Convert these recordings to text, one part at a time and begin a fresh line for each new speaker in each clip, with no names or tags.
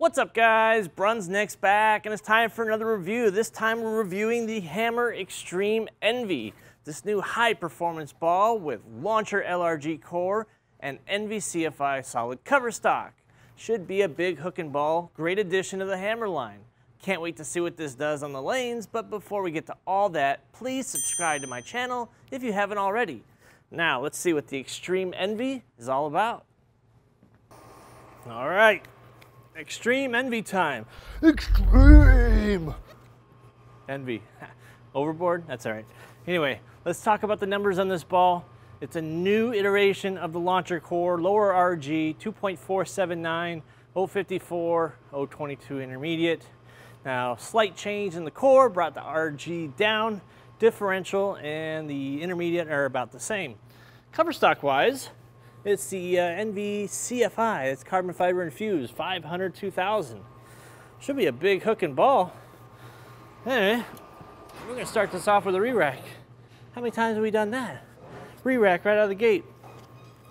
What's up guys, BrunsNick's back and it's time for another review. This time we're reviewing the Hammer Extreme Envy, this new high performance ball with Launcher LRG core and Envy CFI Solid cover stock. Should be a big hooking ball, great addition to the Hammer line. Can't wait to see what this does on the lanes, but before we get to all that, please subscribe to my channel if you haven't already. Now let's see what the Extreme Envy is all about. All right. Extreme Envy time. Extreme Envy. Overboard? That's all right. Anyway, let's talk about the numbers on this ball. It's a new iteration of the launcher core, lower RG, 2.479, 054, 022 intermediate. Now, slight change in the core brought the RG down. Differential and the intermediate are about the same. Cover stock wise, it's the Envy CFI, it's carbon fiber infused, 500 2000. Should be a big hooking ball. Anyway, we're gonna start this off with a re-rack. How many times have we done that? Re-rack right out of the gate.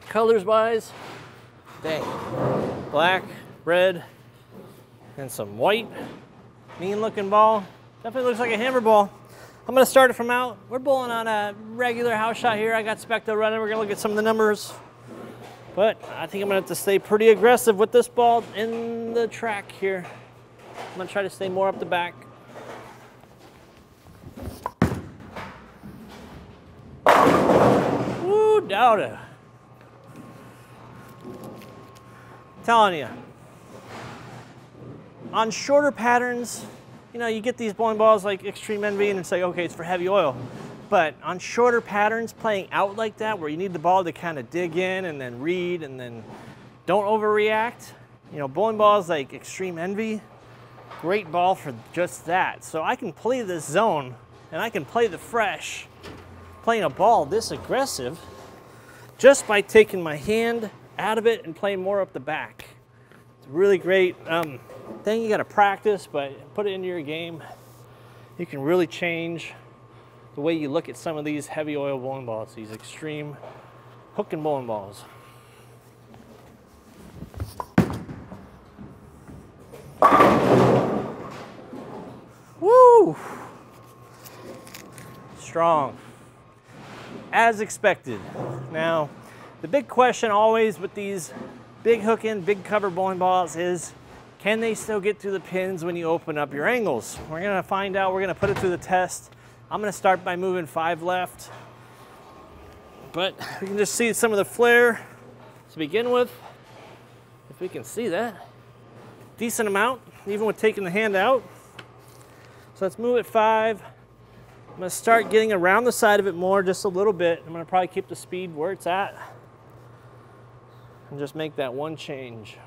Colors wise, dang. Black, red, and some white. Mean looking ball. Definitely looks like a hammer ball. I'm gonna start it from out. We're bowling on a regular house shot here. I got SPECTO running. We're gonna look at some of the numbers. But I think I'm gonna have to stay pretty aggressive with this ball in the track here. I'm gonna try to stay more up the back. Woo, Dowda. Telling you, on shorter patterns, you know, you get these bowling balls like Extreme Envy and it's like, okay, it's for heavy oil. But on shorter patterns, playing out like that, where you need the ball to kind of dig in and then read and then don't overreact, you know, bowling balls like Extreme Envy, great ball for just that. So I can play this zone and I can play the fresh, playing a ball this aggressive, just by taking my hand out of it and playing more up the back. It's really great thing. You got to practice, but put it into your game. You can really change the way you look at some of these heavy oil bowling balls, these extreme hooking bowling balls. Woo! Strong. As expected. Now, the big question always with these big hooking, big cover bowling balls is, can they still get through the pins when you open up your angles? We're gonna find out, we're gonna put it through the test. I'm gonna start by moving 5 left, but we can just see some of the flare to begin with, if we can see that. Decent amount, even with taking the hand out. So let's move it 5. I'm gonna start getting around the side of it more, just a little bit. I'm gonna probably keep the speed where it's at and just make that one change.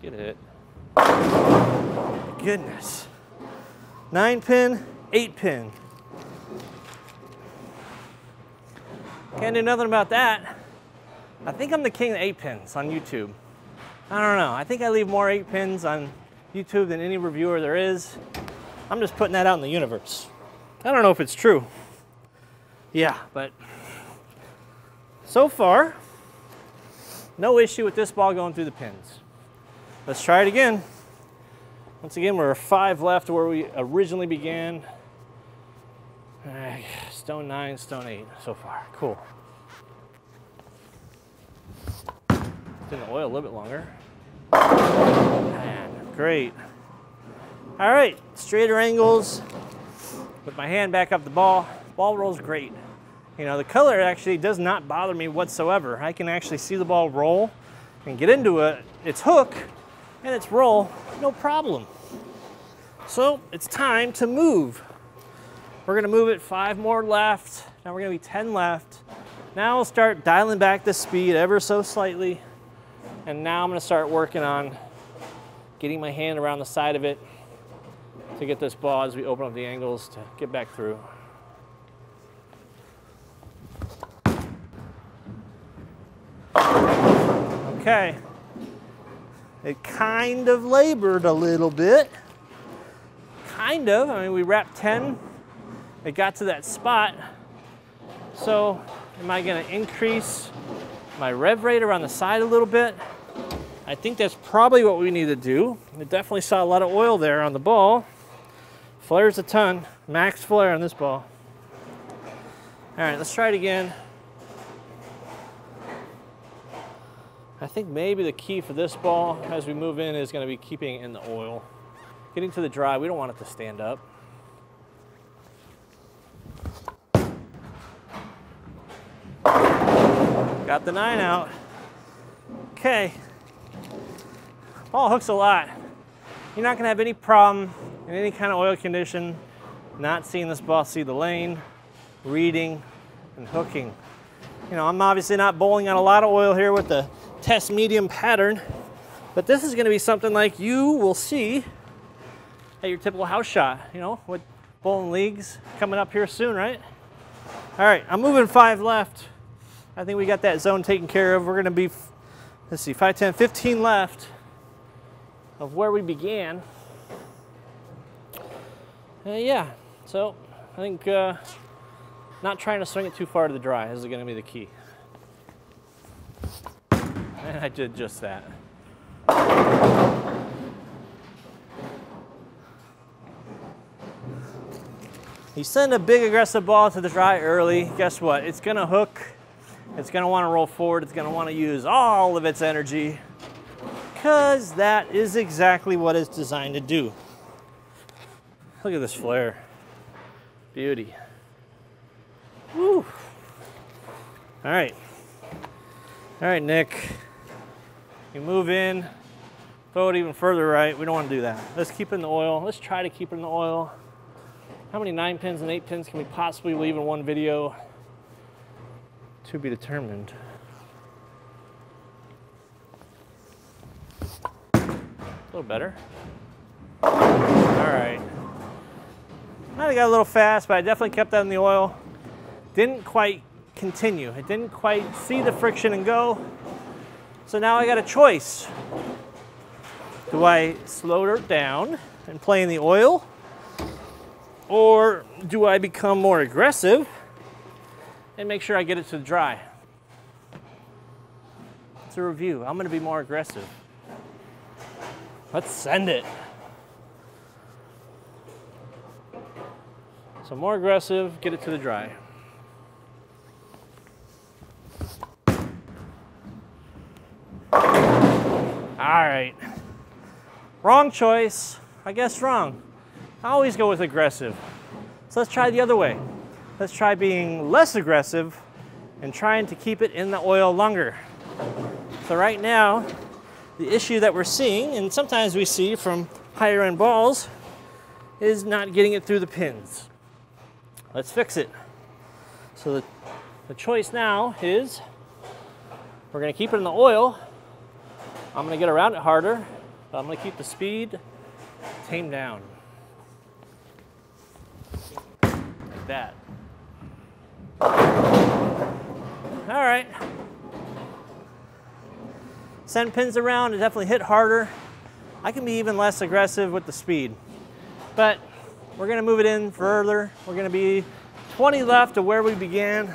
Get it. Goodness. 9 pin, 8 pin. Can't do nothing about that. I think I'm the king of 8 pins on YouTube. I don't know. I think I leave more 8 pins on YouTube than any reviewer there is. I'm just putting that out in the universe. I don't know if it's true. Yeah, but so far, no issue with this ball going through the pins. Let's try it again. Once again, we're 5 left where we originally began. Stone 9, stone 8 so far. Cool. It's in the oil a little bit longer. Man, great. All right, straighter angles. With my hand back up the ball. Ball rolls great. You know, the color actually does not bother me whatsoever. I can actually see the ball roll and get into its hook and its roll, no problem. So it's time to move. We're gonna move it 5 more left. Now we're gonna be 10 left. Now we'll start dialing back the speed ever so slightly. And now I'm gonna start working on getting my hand around the side of it to get this ball as we open up the angles to get back through. Okay. It kind of labored a little bit. Kind of. I mean, we wrapped 10. It got to that spot. So Am I gonna increase my rev rate around the side a little bit? I think that's probably what we need to do. I definitely saw a lot of oil there on the ball. Flares a ton, max flare on this ball. All right, let's try it again. I think maybe the key for this ball as we move in is gonna be keeping it in the oil. Getting to the dry, we don't want it to stand up. Got the 9 out. Okay. Ball hooks a lot. You're not gonna have any problem in any kind of oil condition not seeing this ball see the lane, reading, and hooking. You know, I'm obviously not bowling on a lot of oil here with the test medium pattern, but this is gonna be something like you will see at your typical house shot, you know, with bowling leagues coming up here soon, right? All right, I'm moving 5 left. I think we got that zone taken care of. We're gonna be, let's see, 5, 10, 15 left of where we began. Yeah, so I think not trying to swing it too far to the dry is gonna be the key. And I did just that. You send a big aggressive ball to the dry early, guess what? It's gonna hook, it's gonna wanna roll forward, it's gonna wanna use all of its energy, because that is exactly what it's designed to do. Look at this flare. Beauty. Woo. All right, Nick. You move in, throw it even further right. We don't want to do that. Let's keep it in the oil. Let's try to keep it in the oil. How many 9 pins and 8 pins can we possibly leave in one video? To be determined. A little better. All right. Might have got a little fast, but I definitely kept that in the oil. Didn't quite continue. It didn't quite see the friction and go. So now I got a choice. Do I slow it down and play in the oil? Or do I become more aggressive and make sure I get it to the dry? It's a review. I'm gonna be more aggressive. Let's send it. So more aggressive, get it to the dry. All right. Wrong choice. I guess wrong. I always go with aggressive. So let's try the other way. Let's try being less aggressive and trying to keep it in the oil longer. So right now, the issue that we're seeing, and sometimes we see from higher end balls, is not getting it through the pins. Let's fix it. So the choice now is we're gonna keep it in the oil. I'm gonna get around it harder, but I'm gonna keep the speed tamed down. Like that. All right. Send pins around and definitely hit harder. I can be even less aggressive with the speed, but we're gonna move it in further. We're gonna be 20 left of where we began.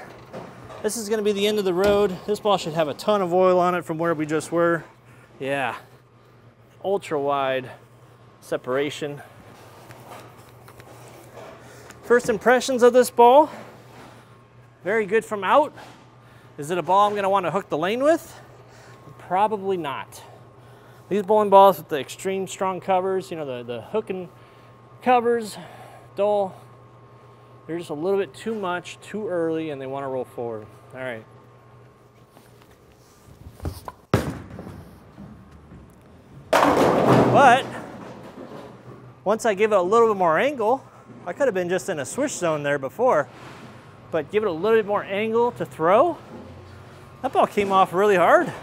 This is gonna be the end of the road. This ball should have a ton of oil on it from where we just were. Yeah, ultra wide separation. First impressions of this ball, very good from out. Is it a ball I'm gonna wanna hook the lane with? Probably not. These bowling balls with the extreme strong covers, you know, the hooking covers, dull, they're just a little bit too much, too early, and they wanna roll forward. All right. But once I give it a little bit more angle, I could have been just in a swish zone there before, but give it a little bit more angle to throw, that ball came off really hard.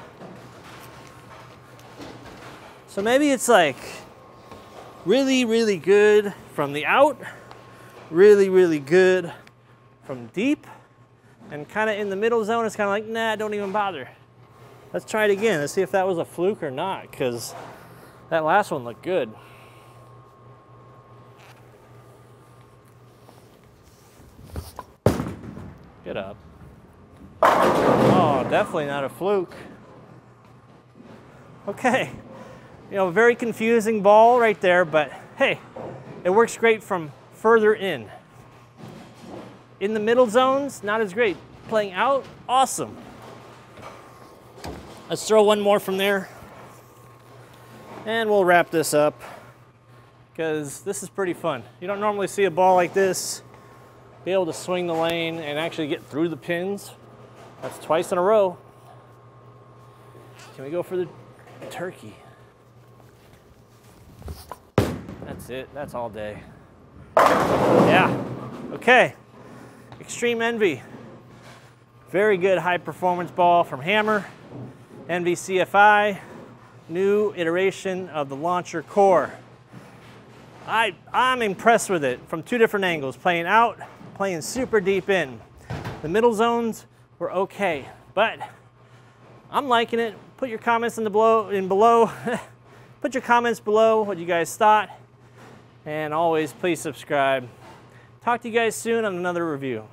So maybe it's like really, really good from the out, really, really good from deep, and kind of in the middle zone, it's kind of like, nah, don't even bother. Let's try it again. Let's see if that was a fluke or not, because that last one looked good. Get up. Oh, definitely not a fluke. Okay, you know, very confusing ball right there, but hey, it works great from further in. In the middle zones, not as great. Playing out, awesome. Let's throw one more from there. And we'll wrap this up because this is pretty fun. You don't normally see a ball like this be able to swing the lane and actually get through the pins. That's twice in a row. Can we go for the turkey? That's it, that's all day. Yeah, okay. Extreme Envy. Very good high performance ball from Hammer. Envy CFI, new iteration of the launcher core. I'm impressed with it from two different angles, playing out, playing super deep in. The middle zones were okay, but I'm liking it. Put your comments below. Put your comments below what you guys thought, and always please subscribe. Talk to you guys soon on another review.